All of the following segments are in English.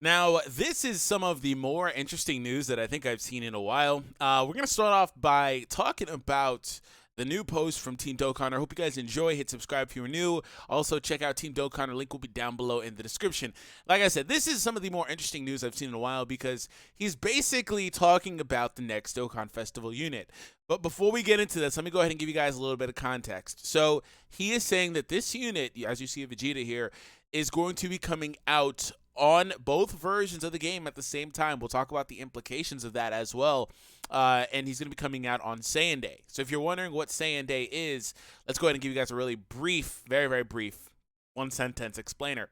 Now, this is some of the more interesting news that I think I've seen in a while. We're going to start off by talking about the new post from Team Dokkan. I hope you guys enjoy. Hit subscribe if you're new. Also, check out Team Dokkan. Link will be down below in the description. Like I said, this is some of the more interesting news I've seen in a while because he's basically talking about the next Dokkan Festival unit. But before we get into this, let me go ahead and give you guys a little bit of context. So he is saying that this unit, as you see a Vegeta here, is going to be coming out on both versions of the game at the same time. We'll talk about the implications of that as well. And he's going to be coming out on Saiyan Day. So if you're wondering what Saiyan Day is, let's go ahead and give you guys a really brief, very, very brief, one-sentence explainer.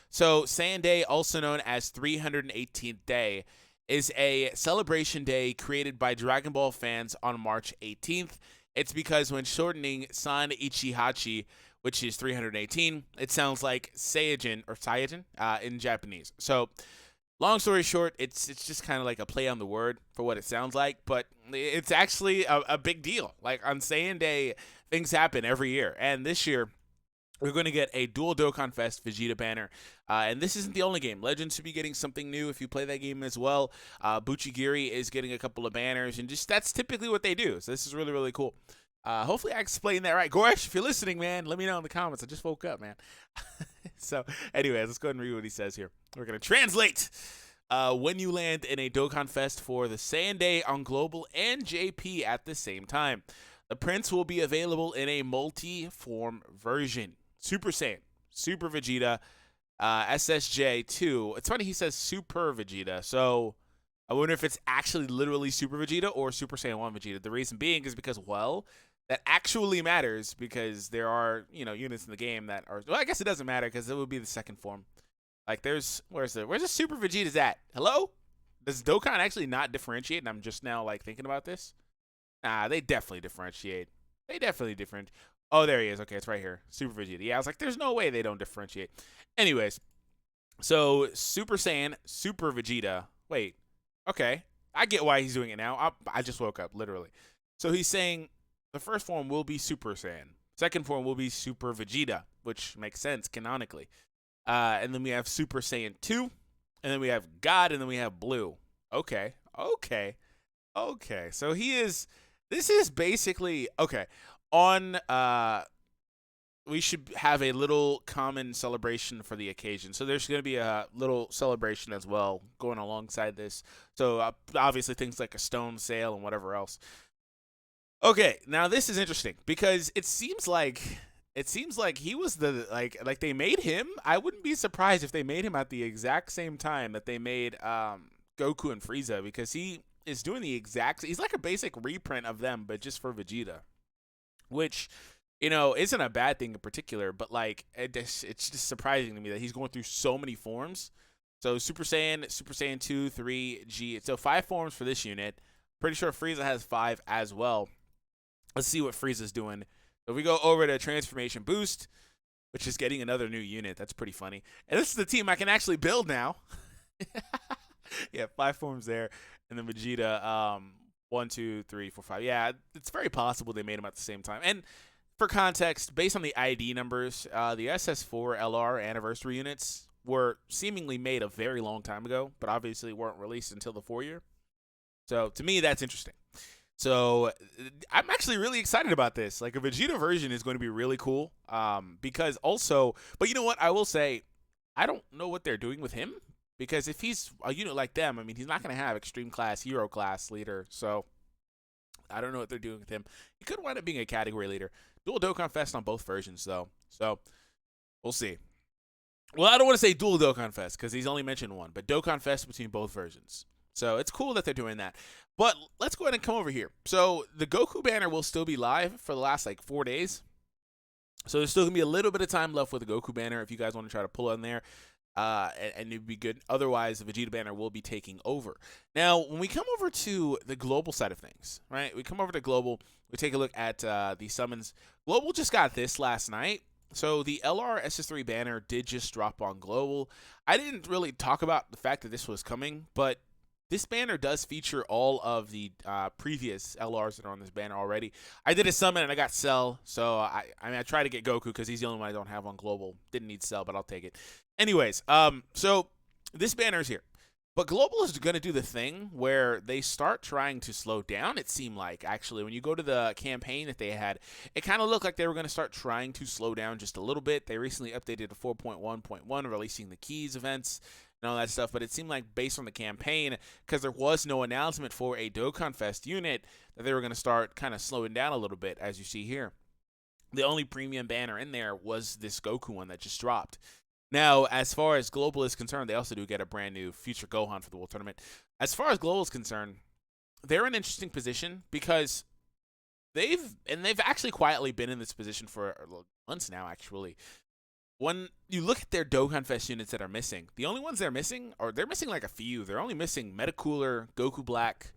So Saiyan Day, also known as 318th Day, is a celebration day created by Dragon Ball fans on March 18th. It's because when shortening San Ichihachi, which is 318, it sounds like Saiyajin or Saiyajin in Japanese. So, long story short, it's just kind of like a play on the word for what it sounds like, but it's actually a big deal. Like on Saiyan Day, things happen every year, and this year we're going to get a dual Dokkan Fest Vegeta banner. And this isn't the only game. Legends should be getting something new if you play that game as well. Buchigiri is getting a couple of banners, and just that's typically what they do. So this is really, really cool. Hopefully I explained that right. Goresh, if you're listening, man, let me know in the comments. I just woke up, man. So, anyways, let's go ahead and read what he says here. We're going to translate. When you land in a Dokkan Fest for the Saiyan Day on Global and JP at the same time, the prints will be available in a multi-form version. Super Saiyan, Super Vegeta, SSJ2. It's funny he says Super Vegeta, so I wonder if it's actually literally Super Vegeta or Super Saiyan 1 Vegeta. The reason being is because, well, that actually matters because there are, units in the game that are, well, I guess it doesn't matter because it would be the second form. Like where's the Super Vegeta's at? Hello? Does Dokkan actually not differentiate? And I'm just now like thinking about this. Nah, they definitely differentiate. Oh, there he is. Okay, it's right here. Super Vegeta. Yeah, I was like, there's no way they don't differentiate. Anyways, so Super Saiyan, Super Vegeta. Wait, okay. I get why he's doing it now. I just woke up, literally. So he's saying the first form will be Super Saiyan. Second form will be Super Vegeta, which makes sense canonically. And then we have Super Saiyan 2. And then we have God, and then we have Blue. Okay. So this is basically, okay. On, we should have a little common celebration for the occasion. So there's going to be a little celebration as well going alongside this. So obviously things like a stone sale and whatever else. Okay, now this is interesting because it seems like he was the like they made him. I wouldn't be surprised if they made him at the exact same time that they made Goku and Frieza, because he is doing the exact. He's like a basic reprint of them, but just for Vegeta, which isn't a bad thing in particular. But like it's just surprising to me that he's going through so many forms. So Super Saiyan 2, 3, G. So 5 forms for this unit. Pretty sure Frieza has 5 as well. Let's see what Frieza's doing. So if we go over to Transformation Boost, which is getting another new unit. That's pretty funny. And this is the team I can actually build now. Yeah, 5 forms there. And then Vegeta, 1, 2, 3, 4, 5. Yeah, it's very possible they made them at the same time. And for context, based on the ID numbers, the SS4 LR anniversary units were seemingly made a very long time ago, but obviously weren't released until the 4-year. So to me, that's interesting. So I'm actually really excited about this. Like a Vegeta version is going to be really cool. Because also, but you know what? I will say, I don't know what they're doing with him, because if he's a unit like them, I mean, he's not going to have extreme class, hero class leader. So I don't know what they're doing with him. He could wind up being a category leader. Dual Dokkan Fest on both versions, though. So we'll see. Well, I don't want to say dual Dokkan Fest because he's only mentioned one, but Dokkan Fest between both versions. So it's cool that they're doing that. But let's go ahead and come over here. So the Goku banner will still be live for the last 4 days. So there's still going to be a little bit of time left with the Goku banner if you guys want to try to pull on there. And it'd be good. Otherwise, the Vegeta banner will be taking over. Now, when we come over to the global side of things, right? We come over to global. We take a look at the summons. Global just got this last night. So the LR SS3 banner did just drop on global. I didn't really talk about the fact that this was coming, but this banner does feature all of the previous LRs that are on this banner already. I did a summon and I got Cell, so I tried to get Goku because he's the only one I don't have on global. Didn't need Cell, but I'll take it. Anyways, so this banner is here. But Global is going to do the thing where they start trying to slow down, it seemed like, actually. When you go to the campaign that they had, it kind of looked like they were going to start trying to slow down just a little bit. They recently updated to 4.1.1, releasing the keys events and all that stuff. But it seemed like based on the campaign, because there was no announcement for a Dokkan Fest unit, that they were going to start kind of slowing down a little bit, as you see here. The only premium banner in there was this Goku one that just dropped. Now, as far as Global is concerned, they also do get a brand new Future Gohan for the World Tournament. As far as Global is concerned, they're in an interesting position because they've actually quietly been in this position for months now, actually. When you look at their Dokkan Fest units that are missing, the only ones they're missing like a few. They're only missing Metacooler, Goku Black.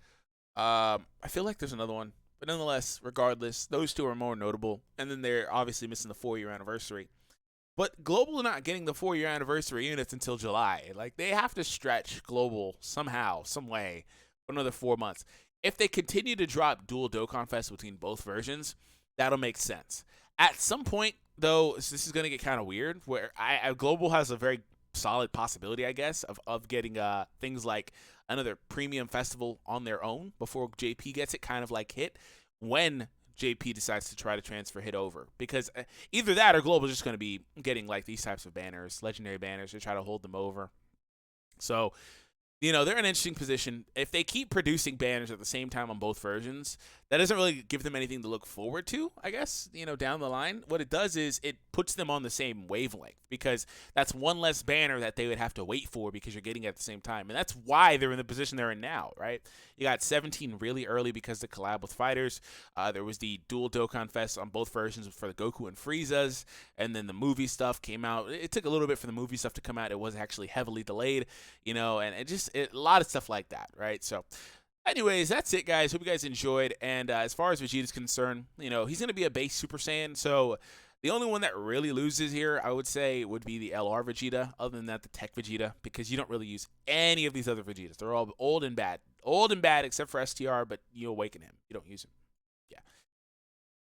I feel like there's another one. But nonetheless, regardless, those two are more notable. And then they're obviously missing the 4-year anniversary. But Global are not getting the 4-year anniversary units until July. Like, they have to stretch Global somehow, some way, for another 4 months. If they continue to drop dual Dokkan Fest between both versions, that'll make sense. At some point, though, this is going to get kind of weird, where Global has a very solid possibility, I guess, of getting things like another premium festival on their own before JP gets it, kind of like Hit, when JP decides to try to transfer Hit over. Because either that or Global is just going to be getting like these types of banners, legendary banners, to try to hold them over. So, you know, they're in an interesting position. If they keep producing banners at the same time on both versions, that doesn't really give them anything to look forward to, I guess, you know, down the line. What it does is it puts them on the same wavelength, because that's one less banner that they would have to wait for because you're getting it at the same time. And that's why they're in the position they're in now, right? You got 17 really early because of the collab with Fighters. There was the dual Dokkan Fest on both versions for the Goku and Frieza's, and then the movie stuff came out. It took a little bit for the movie stuff to come out. It was actually heavily delayed, you know, and a lot of stuff like that, right? So anyways, that's it, guys. Hope you guys enjoyed. And as far as Vegeta's concerned, you know, he's going to be a base Super Saiyan. So the only one that really loses here, I would say, would be the LR Vegeta. Other than that, the Tech Vegeta, because you don't really use any of these other Vegetas. They're all old and bad. Old and bad except for STR, but you awaken him. You don't use him. Yeah.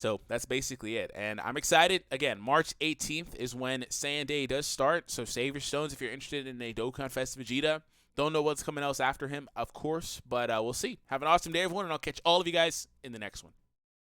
So that's basically it. And I'm excited. Again, March 18th is when Saiyan Day does start. So save your stones if you're interested in a Dokkan Fest Vegeta. Don't know what's coming else after him, of course, but we'll see. Have an awesome day, everyone, and I'll catch all of you guys in the next one.